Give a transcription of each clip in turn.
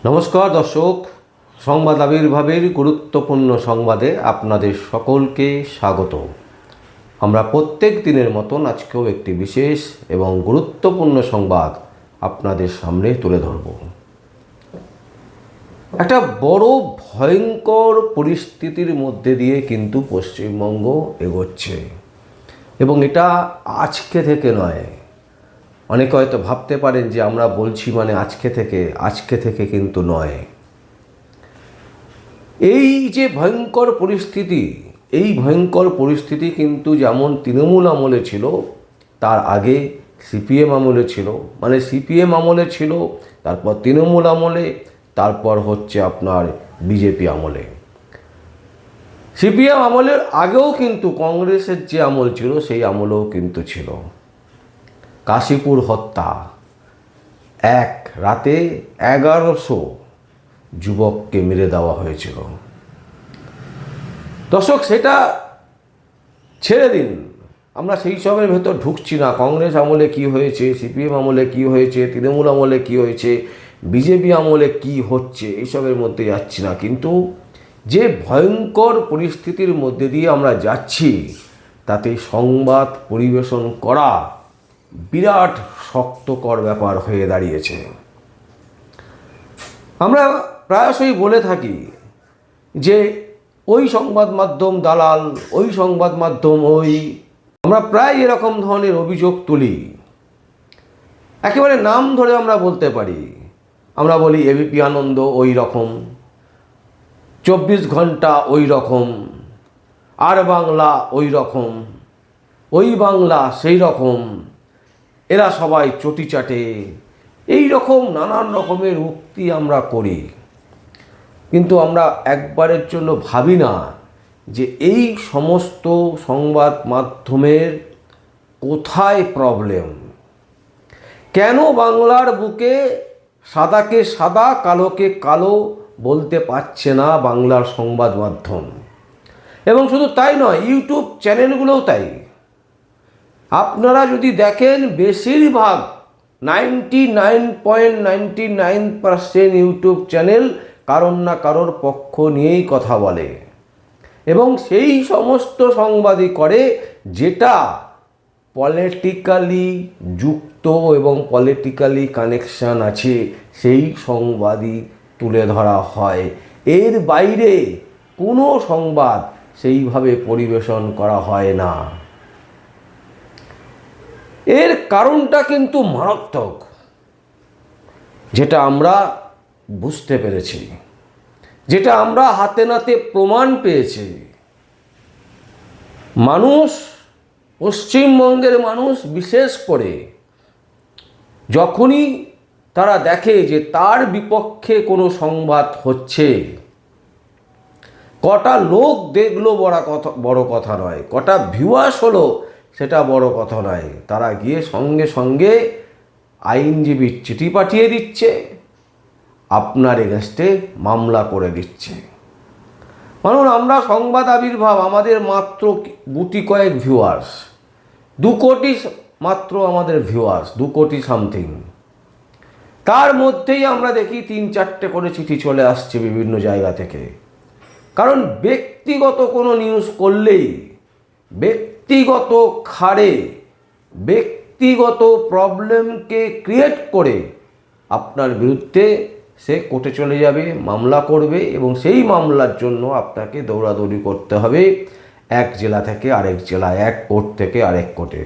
নমস্কার দর্শক, সংবাদ আবির্ভাবের গুরুত্বপূর্ণ সংবাদে আপনাদের সকলকে স্বাগত। আমরা প্রত্যেক দিনের মতন আজকেও একটি বিশেষ এবং গুরুত্বপূর্ণ সংবাদ আপনাদের সামনে তুলে ধরব। একটা বড় ভয়ঙ্কর পরিস্থিতির মধ্যে দিয়ে কিন্তু পশ্চিমবঙ্গ এগোচ্ছে, এবং এটা আজকে থেকে নয়। অনেকে হয়তো ভাবতে পারেন যে আমরা বলছি মানে আজকে থেকে কিন্তু নয়। এই যে ভয়ঙ্কর পরিস্থিতি, এই ভয়ঙ্কর পরিস্থিতি কিন্তু যেমন তৃণমূল আমলে ছিল, তার আগে সিপিএম আমলে ছিল, মানে সিপিএম আমলে ছিল, তারপর তৃণমূল আমলে, তারপর হচ্ছে আপনার বিজেপি আমলে। সিপিএম আমলের আগেও কিন্তু কংগ্রেসের যে আমল ছিল সেই আমলেও কিন্তু ছিল। কাশীপুর হত্যা, এক রাতে 1100 যুবককে মেরে দেওয়া হয়েছিল। দর্শক, সেটা ছেড়ে দিন, আমরা সেই সবের ভেতর ঢুকছি না। কংগ্রেস আমলে কি হয়েছে, সিপিএম আমলে কি হয়েছে, তৃণমূল আমলে কি হয়েছে, বিজেপি আমলে কি হচ্ছে, এইসবের মধ্যে যাচ্ছি না। কিন্তু যে ভয়ঙ্কর পরিস্থিতির মধ্যে দিয়ে আমরা যাচ্ছি, তাতে সংবাদ পরিবেশন করা বিরাট শক্তকর ব্যাপার হয়ে দাঁড়িয়েছে। আমরা প্রায়শই বলে থাকি যে ওই সংবাদ মাধ্যম দালাল, ওই সংবাদ মাধ্যম আমরা প্রায় এরকম ধরনের অভিযোগ তুলি। একেবারে নাম ধরে আমরা বলতে পারি। আমরা বলি এবিপি আনন্দ ওই রকম, 24 ঘন্টা ওই রকম, আর বাংলা ওই রকম, ওই বাংলা সেই রকম, এরা সবাই চটি চাটে, এই রকম নানান রকমের উক্তি আমরা করি। কিন্তু আমরা একবারের জন্য ভাবি না যে এই সমস্ত সংবাদ মাধ্যমের কোথায় প্রবলেম। কেন বাংলার বুকে সাদাকে সাদা কালোকে কালো বলতে পারছে না বাংলার সংবাদ মাধ্যম? এবং শুধু তাই নয়, ইউটিউব চ্যানেলগুলোও তাই। আপনারা যদি দেখেন, বেশিরভাগ 99.99% ইউটিউব চ্যানেল কারোর না কারোর পক্ষ নিয়েই কথা বলে, এবং সেই সমস্ত সংবাদই করে যেটা পলিটিক্যালি যুক্ত এবং পলিটিক্যালি কানেকশান আছে, সেই সংবাদই তুলে ধরা হয়। এর বাইরে কোনো সংবাদ সেইভাবে পরিবেশন করা হয় না। এর কারণটা কিন্তু মারাত্মক, যেটা আমরা বুঝতে পেরেছি, যেটা আমরা হাতে নাতে প্রমাণ পেয়েছি। মানুষ, পশ্চিমবঙ্গের মানুষ বিশেষ করে, যখনই তারা দেখে যে তার বিপক্ষে কোনো সংবাদ হচ্ছে, কটা লোক দেখলো বড় কথা নয়, কটা ভিউয়ার্স হলো সেটা বড় কথা নয়, তারা গিয়ে সঙ্গে সঙ্গে আইনজীবীর চিঠি পাঠিয়ে দিচ্ছে, আপনার এগেনস্টে মামলা করে দিচ্ছে। কারণ আমরা সংবাদ আবির্ভাব, আমাদের মাত্র গুটি কয়েক ভিউয়ার্স, 2 কোটি মাত্র আমাদের ভিউয়ার্স, 2 কোটি সামথিং। তার মধ্যেই আমরা দেখি 3-4টে করে চিঠি চলে আসছে বিভিন্ন জায়গা থেকে। কারণ ব্যক্তিগত কোনো নিউজ করলেই, ব্যক্তিগত খাড়ে, ব্যক্তিগত প্রবলেমকে ক্রিয়েট করে আপনার বিরুদ্ধে সে কোর্টে চলে যাবে, মামলা করবে, এবং সেই মামলার জন্য আপনাকে দৌড়াদৌড়ি করতে হবে এক জেলা থেকে আরেক জেলায়, এক কোর্ট থেকে আরেক কোর্টে।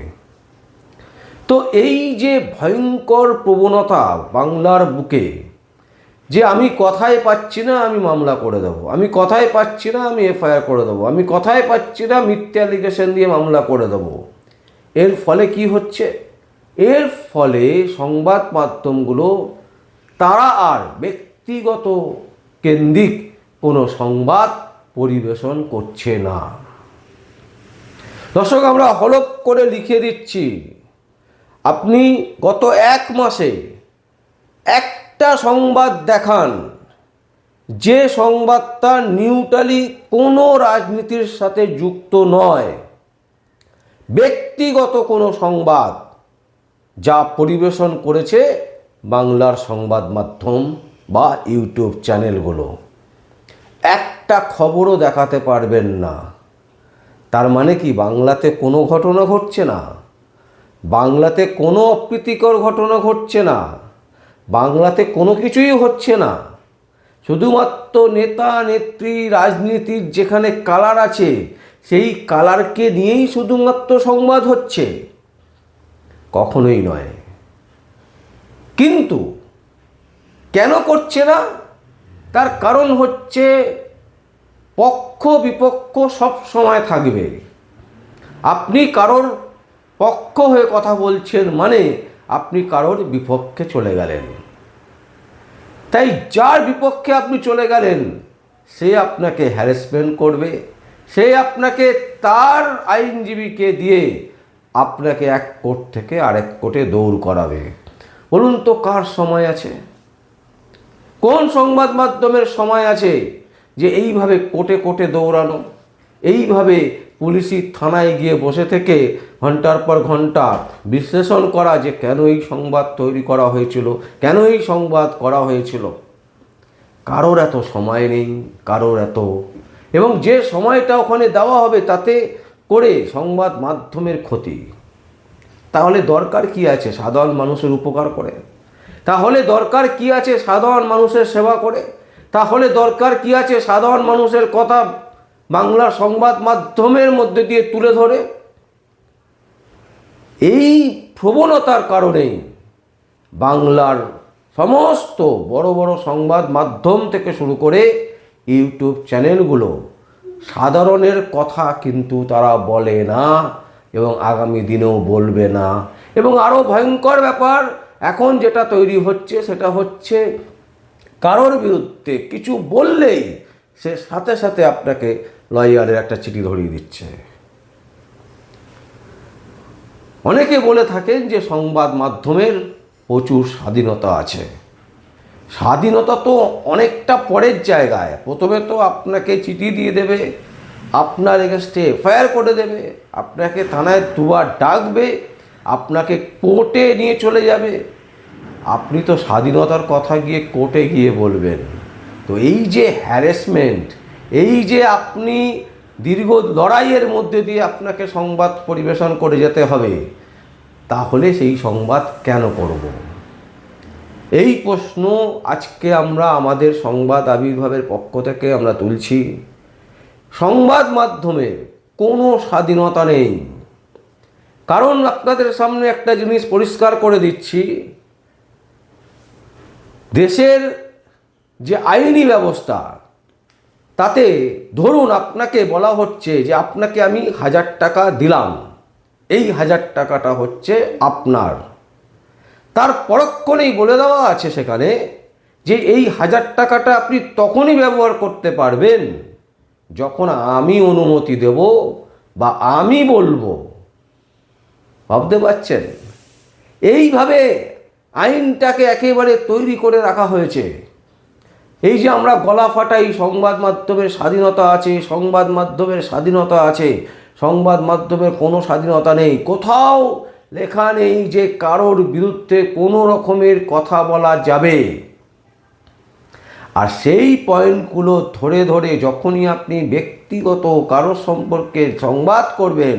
তো এই যে ভয়ঙ্কর প্রবণতা বাংলার বুকে, যে আমি কথায় পাচ্ছি না আমি মামলা করে দেবো, আমি কথায় পাচ্ছি না আমি এফআইআর করে দেবো, আমি কথায় পাচ্ছি না মিথ্যা অ্যালিগেশন দিয়ে মামলা করে দেবো, এর ফলে কি হচ্ছে? এর ফলে সংবাদ মাধ্যমগুলো তারা আর ব্যক্তিগত কেন্দ্রিক কোনো সংবাদ পরিবেশন করছে না। দর্শক, আমরা হলফ করে লিখে দিচ্ছি, আপনি গত 1 মাসে একটা সংবাদ দেখান যে সংবাদটা নিউট্রালি কোনো রাজনীতির সাথে যুক্ত নয়, ব্যক্তিগত কোনো সংবাদ যা পরিবেশন করেছে বাংলার সংবাদ মাধ্যম বা ইউটিউব চ্যানেলগুলো একটা খবরও দেখাতে পারবেন না। তার মানে কি বাংলাতে কোনো ঘটনা ঘটছে না, বাংলাতে কোনো অপ্রীতিকর ঘটনা ঘটছে না, বাংলাতে কোনো কিছুই হচ্ছে না। শুধুমাত্র নেতা নেত্রী রাজনীতির যেখানে কালার আছে সেই কালারকে নিয়েই শুধুমাত্র সংবাদ হচ্ছে, কখনোই নয়। কিন্তু কেন করছে না? তার কারণ হচ্ছে পক্ষ বিপক্ষ সব সময় থাকবে। আপনি কারোর পক্ষ হয়ে কথা বলছেন মানে আপনি কারোর বিপক্ষে চলে গেলেন। তাই যার বিপক্ষে আপনি চলে গেলেন সে আপনাকে হ্যারাসমেন্ট করবে, সে আপনাকে তার আইনজীবীকে দিয়ে আপনাকে এক কোর্ট থেকে আরেক কোর্টে দৌড় করাবে। বলুন তো কার সময় আছে? কোন সংবাদ মাধ্যমের সময় আছে যে এইভাবে কোর্টে কোর্টে দৌড়ানো, এইভাবে পুলিশি থানায় গিয়ে বসে থেকে ঘন্টার পর ঘন্টা বিশ্লেষণ করা যে কেন এই সংবাদ তৈরি করা হয়েছিল, কেন এই সংবাদ করা হয়েছিল? কারোর এত সময় নেই, কারোর এত, এবং যে সময়টা ওখানে দেওয়া হবে তাতে করে সংবাদ মাধ্যমের ক্ষতি। তাহলে দরকার কি আছে সাধারণ মানুষের উপকার করে? তাহলে দরকার কি আছে সাধারণ মানুষের সেবা করে? তাহলে দরকার কি আছে সাধারণ মানুষের কথা বাংলার সংবাদ মাধ্যমের মধ্যে দিয়ে তুলে ধরে? এই প্রবণতার কারণেই বাংলার সমস্ত বড় বড় সংবাদ মাধ্যম থেকে শুরু করে ইউটিউব চ্যানেলগুলো সাধারণের কথা কিন্তু তারা বলে না এবং আগামী দিনেও বলবে না। এবং আরও ভয়ঙ্কর ব্যাপার এখন যেটা তৈরি হচ্ছে সেটা হচ্ছে কারোর বিরুদ্ধে কিছু বললেই সে সাথে সাথে আপনাকে লয়ারের একটা চিঠি ধরিয়ে দিচ্ছে। অনেকে বলে থাকেন যে সংবাদ মাধ্যমের প্রচুর স্বাধীনতা আছে। স্বাধীনতা তো অনেকটা পরের জায়গায়। প্রথমে তো আপনাকে চিঠি দিয়ে দেবে, আপনার এগেনস্টে এফআইআর করে দেবে, আপনাকে থানায় দুবার ডাকবে, আপনাকে কোর্টে নিয়ে চলে যাবে। আপনি তো স্বাধীনতার কথা গিয়ে কোর্টে গিয়ে বলবেন। তো এই যে হ্যারাসমেন্ট, এই যে আপনি দীর্ঘ লড়াইয়ের মধ্যে দিয়ে আপনাকে সংবাদ পরিবেশন করে যেতে হবে, তাহলে সেই সংবাদ কেন করব? এই প্রশ্ন আজকে আমরা আমাদের সংবাদ আবির্ভাবের পক্ষ থেকে আমরা তুলছি। সংবাদ মাধ্যমের কোনো স্বাধীনতা নেই। কারণ আপনাদের সামনে একটা জিনিস পরিষ্কার করে দিচ্ছি, দেশের যে আইনি ব্যবস্থা তাতে ধরুন আপনাকে বলা হচ্ছে যে আপনাকে আমি 1000 টাকা দিলাম, এই 1000 টাকাটা হচ্ছে আপনার। তার পরক্ষণেই বলে দেওয়া আছে সেখানে যে এই 1000 টাকাটা আপনি তখনই ব্যবহার করতে পারবেন যখন আমি অনুমতি দেব বা আমি বলবো। ভাবতে পারছেন? এইভাবে আইনটাকে একেবারে তৈরি করে রাখা হয়েছে। এই যে আমরা গলা ফাটাই সংবাদ মাধ্যমের স্বাধীনতা আছে, সংবাদ মাধ্যমের স্বাধীনতা আছে, সংবাদ মাধ্যমের কোনো স্বাধীনতা নেই। কোথাও লেখা নেই যে কারোর বিরুদ্ধে কোনো রকমের কথা বলা যাবে। আর সেই পয়েন্টগুলো ধরে ধরে যখনই আপনি ব্যক্তিগত কারোর সম্পর্কে সংবাদ করবেন,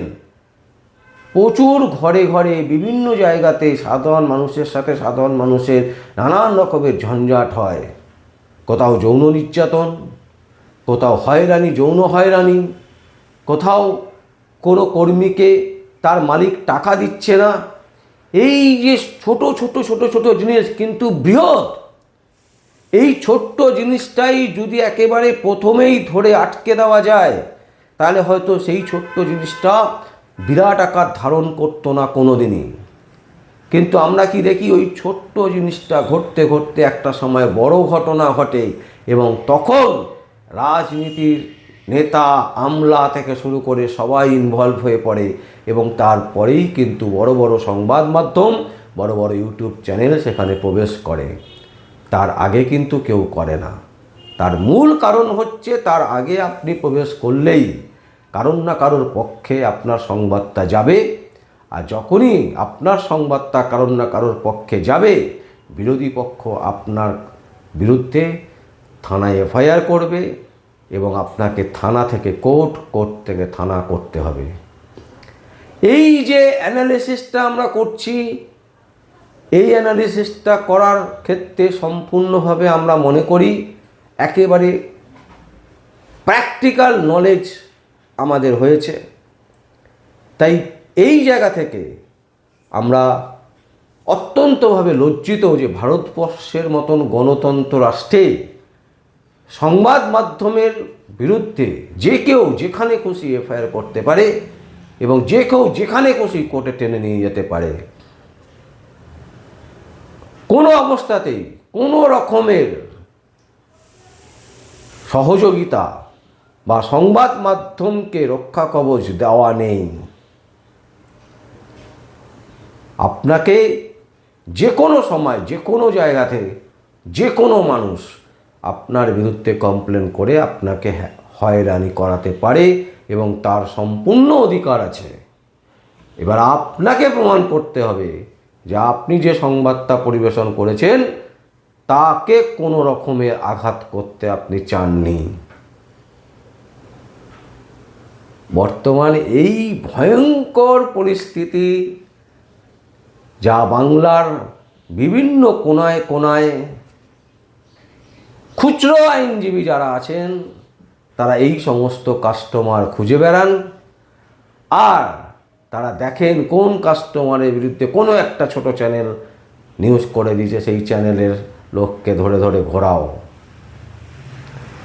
প্রচুর ঘরে ঘরে বিভিন্ন জায়গাতে সাধারণ মানুষের সাথে সাধারণ মানুষের নানান রকমের ঝঞ্ঝাট হয়। কোথাও যৌন নির্যাতন, কোথাও হয়রানি, যৌন হয়রানি, কোথাও কোনো কর্মীকে তার মালিক টাকা দিচ্ছে না। এই যে ছোট ছোট ছোট ছোট জিনিস কিন্তু বৃহৎ, এই ছোট্ট জিনিসটাই যদি একেবারে প্রথমেই ধরে আটকে দেওয়া যায় তাহলে হয়তো সেই ছোট্ট জিনিসটা বিরাট আকার ধারণ করতো না কোনো দিনই। কিন্তু আমরা কি দেখি, ওই ছোট্ট জিনিসটা ঘটতে ঘটতে একটা সময় বড় ঘটনা ঘটে এবং তখন রাজনীতির নেতা আমলা থেকে শুরু করে সবাই ইনভলভ হয়ে পড়ে এবং তারপরেই কিন্তু বড় বড় সংবাদ মাধ্যম, বড় বড় ইউটিউব চ্যানেল সেখানে প্রবেশ করে। তার আগে কিন্তু কেউ করে না। তার মূল কারণ হচ্ছে তার আগে আপনি প্রবেশ করলেই কারণ না কারোর পক্ষে আপনার সংবাদটা যাবে, আর যখনই আপনার সংবাদটা কারণ না কারোর পক্ষে যাবে বিরোধী পক্ষ আপনার বিরুদ্ধে থানায় এফআইআর করবে এবং আপনাকে থানা থেকে কোর্ট, কোর্ট থেকে থানা করতে হবে। এই যে অ্যানালিসিসটা আমরা করছি, এই অ্যানালিসিসটা করার ক্ষেত্রে সম্পূর্ণভাবে আমরা মনে করি একেবারে প্র্যাকটিক্যাল নলেজ আমাদের হয়েছে। তাই এই জায়গা থেকে আমরা অত্যন্তভাবে লজ্জিত যে ভারতবর্ষের মতন গণতন্ত্র রাষ্ট্রে সংবাদ মাধ্যমের বিরুদ্ধে যে কেউ যেখানে খুশি এফআইআর করতে পারে এবং যে কেউ যেখানে খুশি কোর্টে টেনে নিয়ে যেতে পারে। কোনো অবস্থাতেই কোনো রকমের সহযোগিতা বা সংবাদ মাধ্যমকে রক্ষা কবচ দেওয়া নেই। আপনাকে যে কোনো সময় যে কোনো জায়গাতে যে কোনো মানুষ আপনার বিরুদ্ধে কমপ্লেন করে আপনাকে হয়রানি করাতে পারে এবং তার সম্পূর্ণ অধিকার আছে। এবার আপনাকে প্রমাণ করতে হবে যে আপনি যে সংবাদটা পরিবেশন করেছেন তাকে কোনো রকমের আঘাত করতে আপনি চাননি। বর্তমানে এই ভয়ঙ্কর পরিস্থিতি যা বাংলার বিভিন্ন কোনায় কোনায় খুচরো আইনজীবী যারা আছেন তারা এই সমস্ত কাস্টমার খুঁজে বেড়ান, আর তারা দেখেন কোন কাস্টমারের বিরুদ্ধে কোনো একটা ছোট চ্যানেল নিউজ করে দিয়েছে, সেই চ্যানেলের লোককে ধরে ধরে ঘোরাও।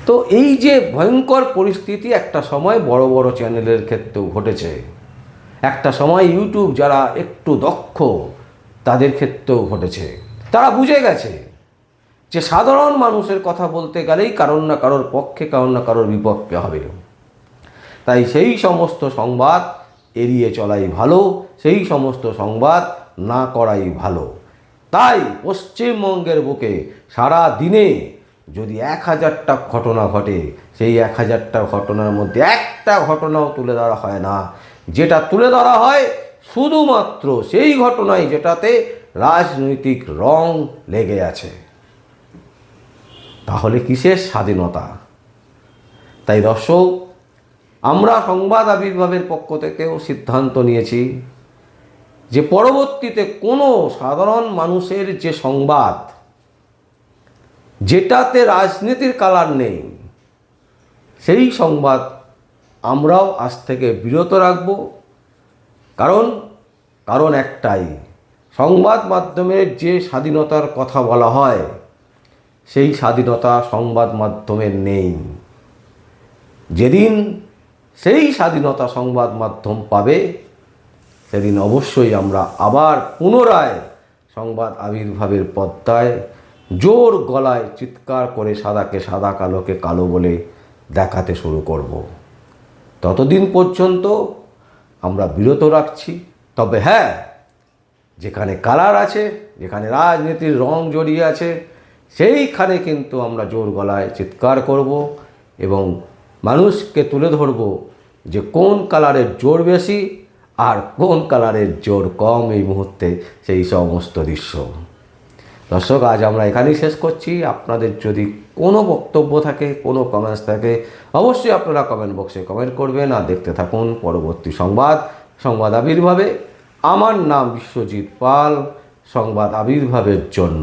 তো এই যে ভয়ঙ্কর পরিস্থিতি একটা সময় বড় বড় চ্যানেলের ক্ষেত্রেও ঘটেছে, একটা সময় ইউটিউব যারা একটু দক্ষ তাদের ক্ষেত্রেও ঘটেছে। তারা বুঝে গেছে যে সাধারণ মানুষের কথা বলতে গেলেই কারোর না কারোর পক্ষে কারোর না কারোর বিপক্ষে হবে। তাই সেই সমস্ত সংবাদ এড়িয়ে চলাই ভালো, সেই সমস্ত সংবাদ না করাই ভালো। তাই পশ্চিমবঙ্গের বুকে সারা দিনে যদি 1000টা ঘটনা ঘটে, সেই 1000টা ঘটনার মধ্যে একটা ঘটনাও তুলে ধরা হয় না। যেটা তুলে ধরা হয় শুধুমাত্র সেই ঘটনাই যেটাতে রাজনৈতিক রং লেগে আছে। তাহলে কিসের স্বাধীনতা? তাই দর্শক, আমরা সংবাদ আবির্ভাবের পক্ষ থেকেও সিদ্ধান্ত নিয়েছি যে পরবর্তীতে কোনো সাধারণ মানুষের যে সংবাদ যেটাতে রাজনীতির কালার নেই, সেই সংবাদ আমরাও আজ থেকে বিরত রাখব। কারণ একটাই, সংবাদ মাধ্যমের যে স্বাধীনতার কথা বলা হয় সেই স্বাধীনতা সংবাদ মাধ্যমের নেই। যেদিন সেই স্বাধীনতা সংবাদ মাধ্যম পাবে সেদিন অবশ্যই আমরা আবার পুনরায় সংবাদ আবির্ভাবের পর্দায় জোর গলায় চিৎকার করে সাদাকে সাদা কালোকে কালো বলে দেখাতে শুরু করব। ততদিন পর্যন্ত আমরা বিরত রাখছি। তবে হ্যাঁ, যেখানে কালার আছে, যেখানে রাজনীতির রং জড়িয়ে আছে, সেইখানে কিন্তু আমরা জোর গলায় চিৎকার করব এবং মানুষকে তুলে ধরব যে কোন কালারের জোর বেশি আর কোন কালারের জোর কম এই মুহূর্তে সেই সমস্ত দৃশ্য। দর্শক, আজ আমরা এখানেই শেষ করছি। আপনাদের যদি কোনো বক্তব্য থাকে, কোনো কমেন্টস থাকে, অবশ্যই আপনারা কমেন্ট বক্সে কমেন্ট করবেন। আর দেখতে থাকুন পরবর্তী সংবাদ আবির্ভাবে। আমার নাম বিশ্বজিৎ পাল, সংবাদ আবির্ভাবের জন্য।